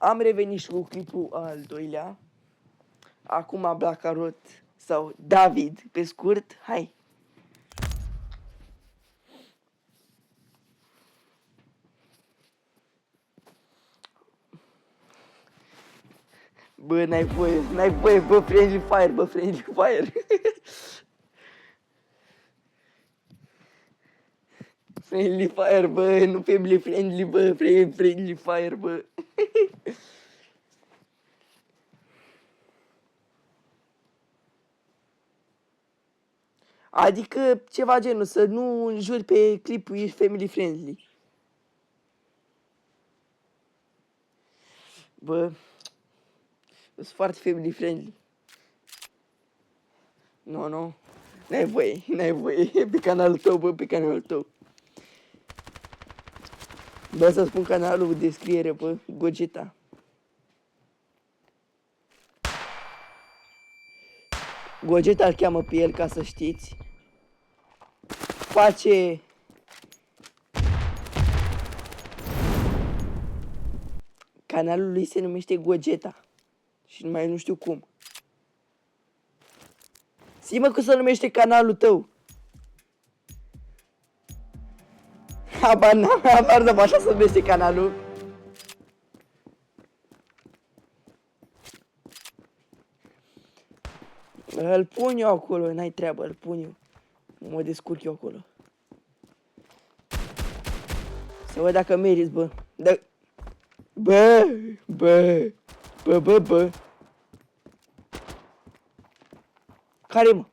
Am revenit și cu clipul al doilea. Acum Blacarot sau David, pe scurt, hai. Bă, n-ai voie, bă, friendly fire, bă, friendly fire. Friendly fire, bă, nu family friendly, bă, friendly fire, bă. Adică ceva genul, să nu înjuri pe clipul ești family friendly. Bă, sunt foarte family friendly. Nu, n-ai voie, pe canalul tău, bă, pe canalul tău. Bă, să spun canalul de descriere, bă, Gogeta. Gogeta îl cheamă pe el, ca să știți. Face... Canalul lui se numește Gogeta. Și mai nu știu cum. Zi-mă cum se numește canalul tău. Habar n-am, habar n-am, așa se numește canalul. Îl pun eu acolo, n-ai treabă, îl pun eu. Mă descurc eu acolo. Să văd dacă meriți, bă. Bă. Care, mă?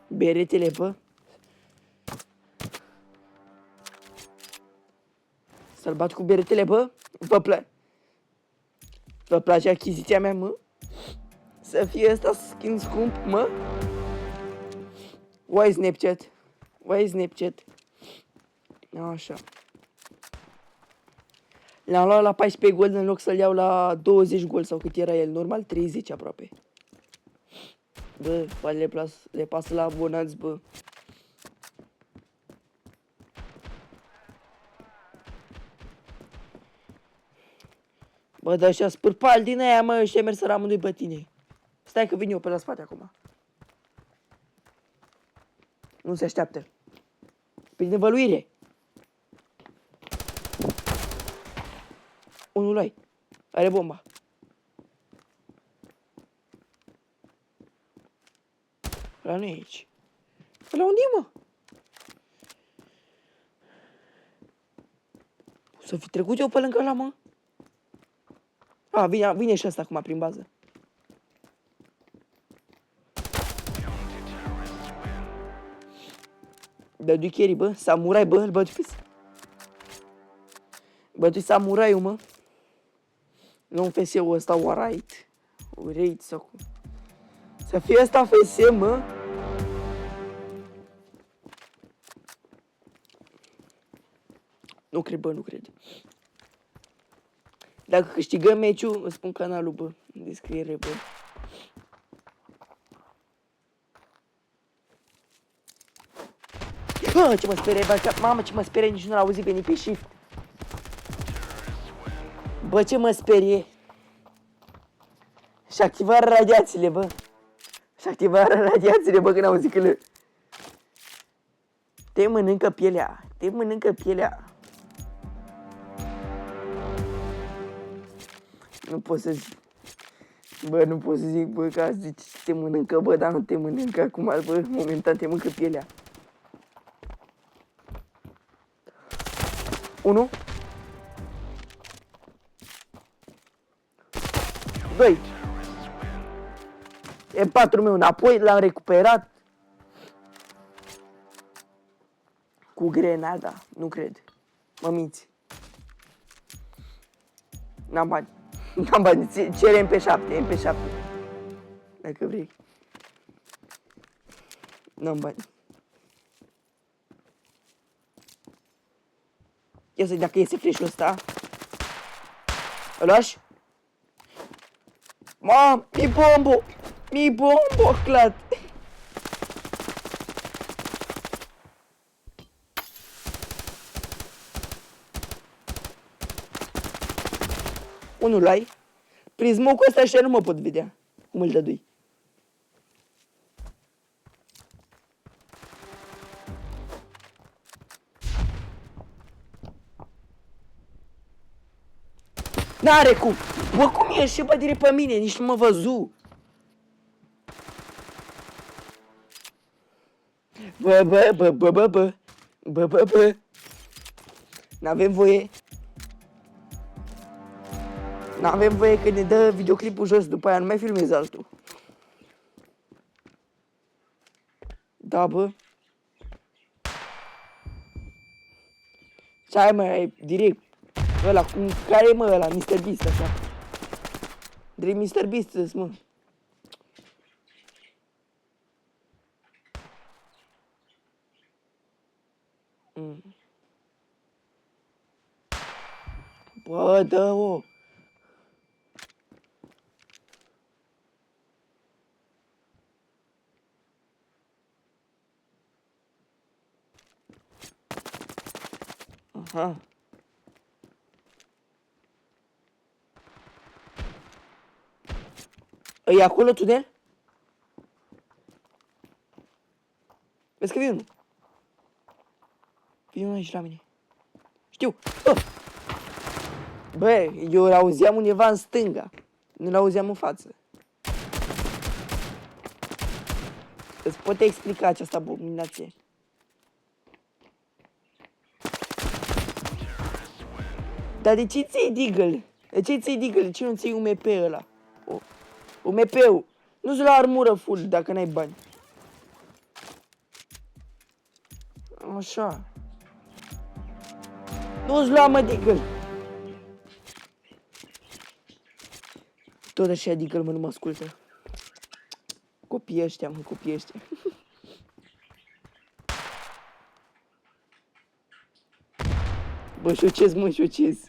Beretele, bă. Să-l bat cu beretele, bă. Vă place achiziția mea, mă? Să fie ăsta skin scump, mă? Why Snapchat? Așa. L-am luat la 14 gold în loc să-l iau la 20 gold sau cât era el, normal 30 aproape. Bă, le pasă la abonați, bă. Bă, dar ăștia spârpali din aia, mă, ăștia merg să amândoi pe tine. Stai că vin eu pe la spate acum. Nu se așteaptă. Prin văluire. Unul lui. Are bomba. Ăla nu e aici. Ăla unde e, mă? O să fi trecut eu pe lângă ăla, mă? A, vine și ăsta acum prin bază. Dă-i carry, bă. Samurai, bă. Îl bătui pe... Bătui samuraiul, mă. Nu un FS-ul ăsta, Warite. Warite sau cum. Să fie ăsta FS, mă. Nu cred, bă, nu cred. Dacă câștigăm meciul, îți spun canalul, bă. În descriere, bă. Bă, ce mă sperie, bă, mamă, ce mă sperie, nici nu l-a auzit veni pe shift. Bă, ce mă sperie. Și activarea radiațiile, bă. Și activarea radiațiile, bă, când auzi că le... Te mănâncă pielea. Nu pot să zic. Bă, nu pot să zic, bă, că azi zici te mănâncă, bă, dar nu te mănâncă acum, bă, momentan te mănâncă pielea. 1 2 E4 meu înapoi, l-am recuperat. Cu grenada, nu cred. Mă minți. N-am bani. Cere MP7. Dacă vrei. N-am bani. Ia să dacă iese flash-ul ăsta. Îl lași? Mam, mi bombo, clat. Unul ai? Prin smoke-ul ăsta așa nu mă pot vedea. Cum îl dădui. N-are cum. Bă, cum e și bă direct pe mine? Nici nu mă văzu. Bă. N-avem voie. N-avem voie că ne dă videoclipul jos, după aia nu mai filmez altul. Da, bă. Ce ai, mă, direct. Ăla, care e, mă, ăla? Mr. Beast, așa. Direct Mr. Beast, mă. Bă, dă-o. Aha. E acolo tunel? Vezi că vine unul. Vine unul aici la mine. Știu. Bă, eu l-auzeam undeva în stânga. Nu l-auzeam în față. Îți pot explica această abominație. Dar de ce ți-ai Deagle? De ce ți-ai Deagle? De ce nu ți-ai UMP ăla? UMP-ul. Nu-ți la armură full dacă n-ai bani. Așa. Nu-ți lua, mă, Deagle. Tot așa Deagle, mă, nu mă ascultă. Copiii ăștia, mă, copiii ăștia. Bă, șocez, mă, șocez.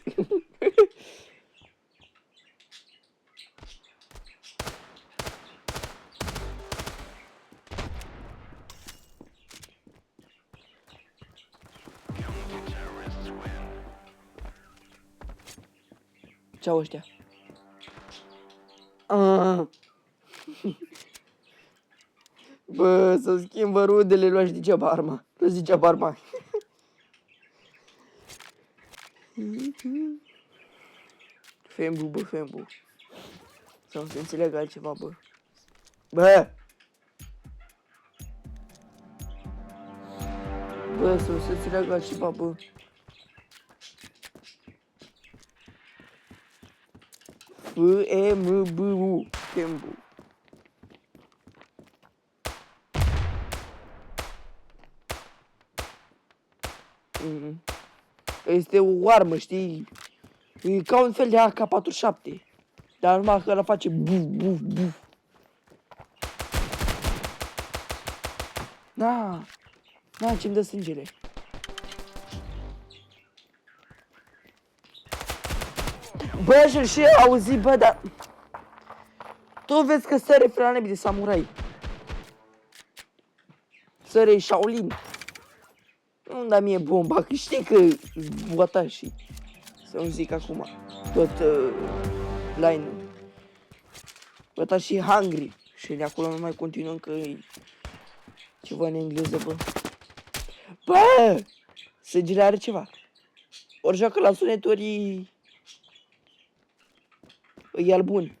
Ce-au ăștia? Bă, să schimbă rudele, luași degeaba arma. Luași degeaba arma. Fembu, bă, fembu. Să nu se înțelegă altceva, bă. Bă! Bă, să nu se înțeleagă altceva, bă. F-E-M-B-U. Fembu. Este o armă, știi? E ca un fel de AK-47. Dar numai că ăla face buf, buf, buf. Na, ce-mi dă sângele. Bă, și auzi, bă, dar... Tu vezi că săre frane de samurai. Săre Shaolin. Nu da mie bomba, că știi că boata și... Să-mi zic acum. Tot line-ul. Boata și Hungry. Și de acolo nu mai continuăm că e ceva în engleză, bă. Bă! Sângele are ceva. Ori joacă la suneturi... E al bun.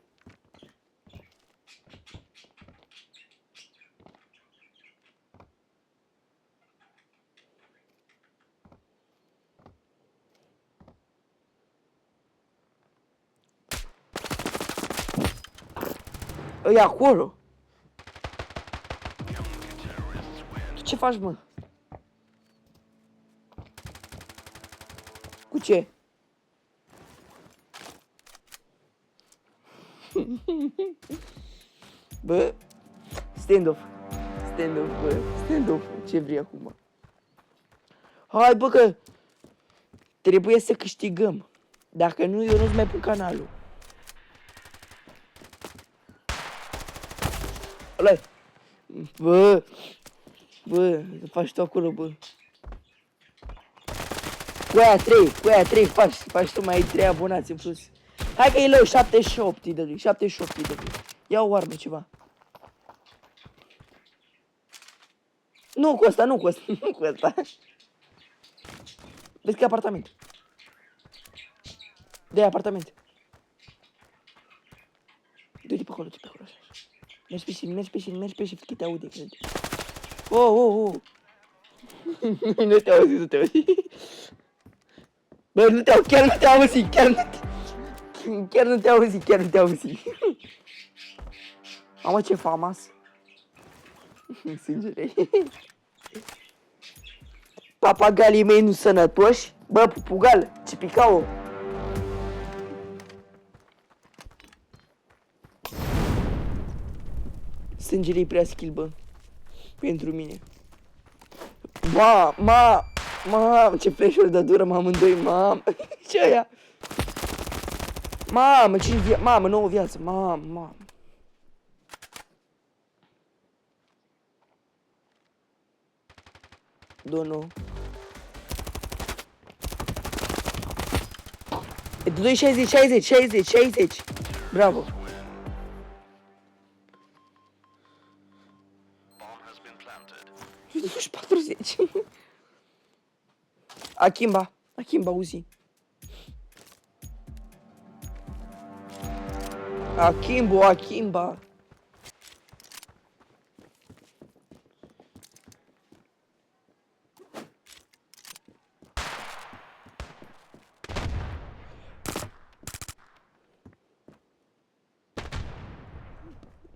E acolo. Tu ce faci, mă? Cu ce? Bă, stand-off. Stand-off, bă, stand-off. Ce vrei acum? Hai, bă, că trebuie să câștigăm. Dacă nu, eu nu-ți mai pun canalul. Ăla. Bă, faci tu acolo, bă. Cu aia 3, faci tu, mai ai 3 abonați în plus. Hai că e lău, 78 îi dădui, 78 îi dădui. Ia o armă, ceva. Nu cu ăsta, nu cu ăsta, nu cu ăsta. Vezi că e apartament. De apartament. Du-te pe acolo, du-te pe acolo. Mergi pe shift, mergi pe shift, mergi pe shift, că te aude, cred. Oh, oh, oh. Nu te auzi, nu te auzi. Bă, nu te auzi, chiar nu te auzi, chiar nu te auzi, chiar nu te auzi. Mamă, ce famas. Sângele. Papagalii mei nu sănătoși. Bă, pupugal, ce picau. Sângele-i prea skill, bă. Pentru mine. Mamă, ce flash-uri de dură, amândoi, mamă. Ce aia? Mamă, 5 viață, mamă, 9 viață, mamă. Dono. E de 2, 60. Bravo. Și 40. Akimba, Uzi. Akimba.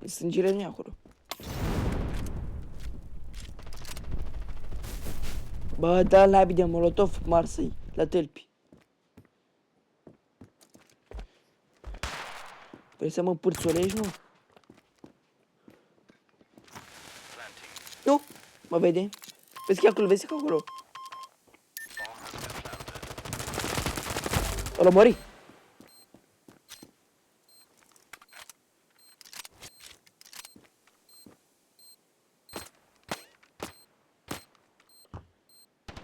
Sângele nu e acolo. Bă, da la de molotov, Marseille, la tălpi. Vrei să mă pârțolești, nu? Nu, mă vede. Vezi că acolo, vezi că acolo. O lămări.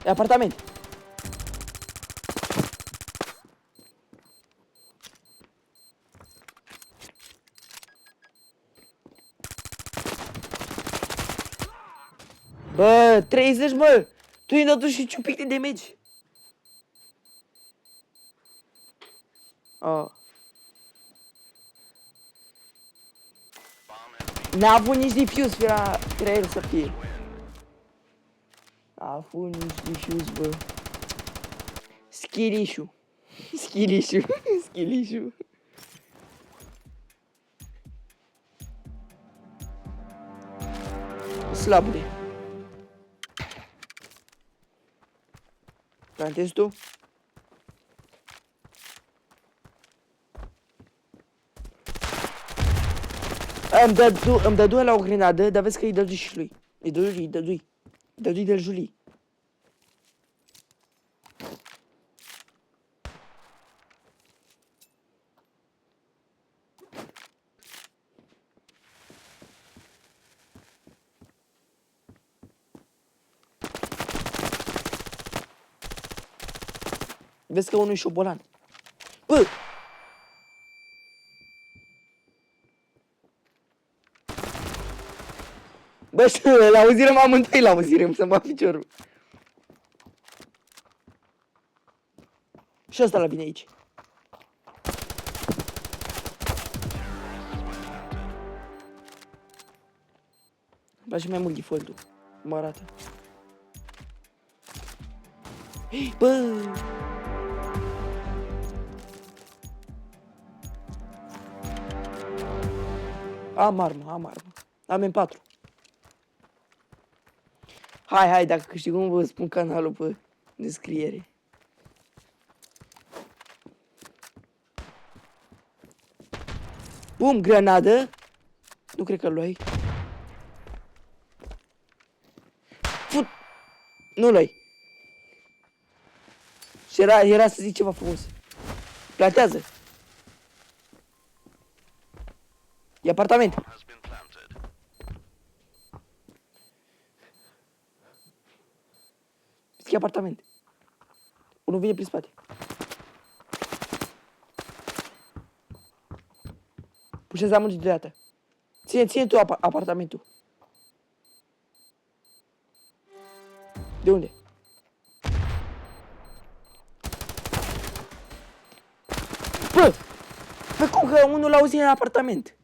E apartament. Bă, 30, mă! Tu i-ai dat și un pic de damage. Oh. N-a avut nici diffuse, era el să fie. N-a avut nici diffuse, bă. Skill issue. Slabule. Plantezi tu? Îmi dădui la o grenadă, dar vezi că îi dădui și lui. Îi dădui de Julie. Vezi că unul e șobolan. Bă! Bă, și l-auzirăm amândoi, l-auzirăm să-mi bat piciorul. Și ăsta la vine aici. Ba și mai mult default-ul. Mă arată. Bă! Am armă. Am M4. Hai, dacă câștigăm vă spun canalul pe descriere. Bum, granadă. Nu cred că luai. Fut. Nu luai. Și era să zic ceva frumos. Plantează. E apartament. E apartament. Unul vine prin spate. Și să amângi deodată. Ține tu apartamentul. De unde? Bă! Pe cum că unul l-auzi în apartament?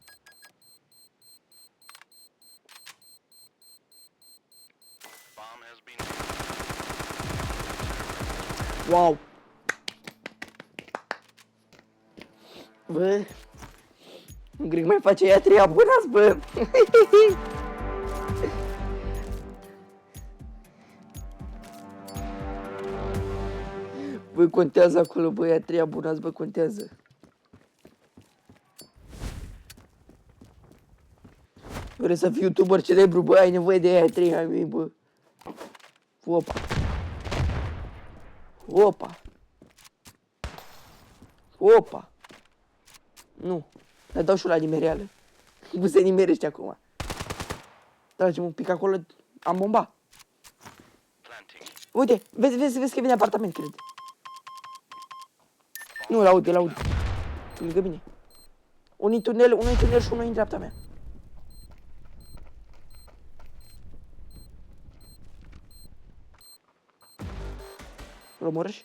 Wow! Bă! Nu cred că mai face ea treia bună, bă! Bă, contează acolo, bă, ea treia bună, bă, contează. Vrei să fii youtuber celebru, bă, ai nevoie de aia trei ai mei, bă. Opa. Opa. Opa. Nu. Dar dau și la nimereală. Nu se nimerește acum. Tragem un pic acolo. Am bomba. Uite, vezi că vine apartament, cred. Nu, l-aud. Lângă mine. Unul în tunel și unul în dreapta mea. Îl omorâși?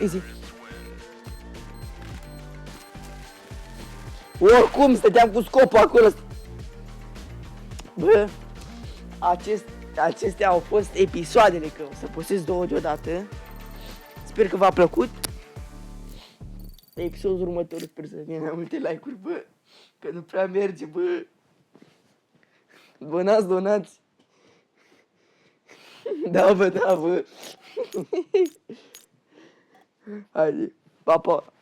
Easy. Oricum, stăteam cu scopul acolo. Bă, acestea au fost episoadele, că o să postez 2 deodată. Sper că v-a plăcut. La episodul următor sper să fie mai multe like-uri, bă. Că nu prea merge, bă. Donați. Da, bă. Haide, pa.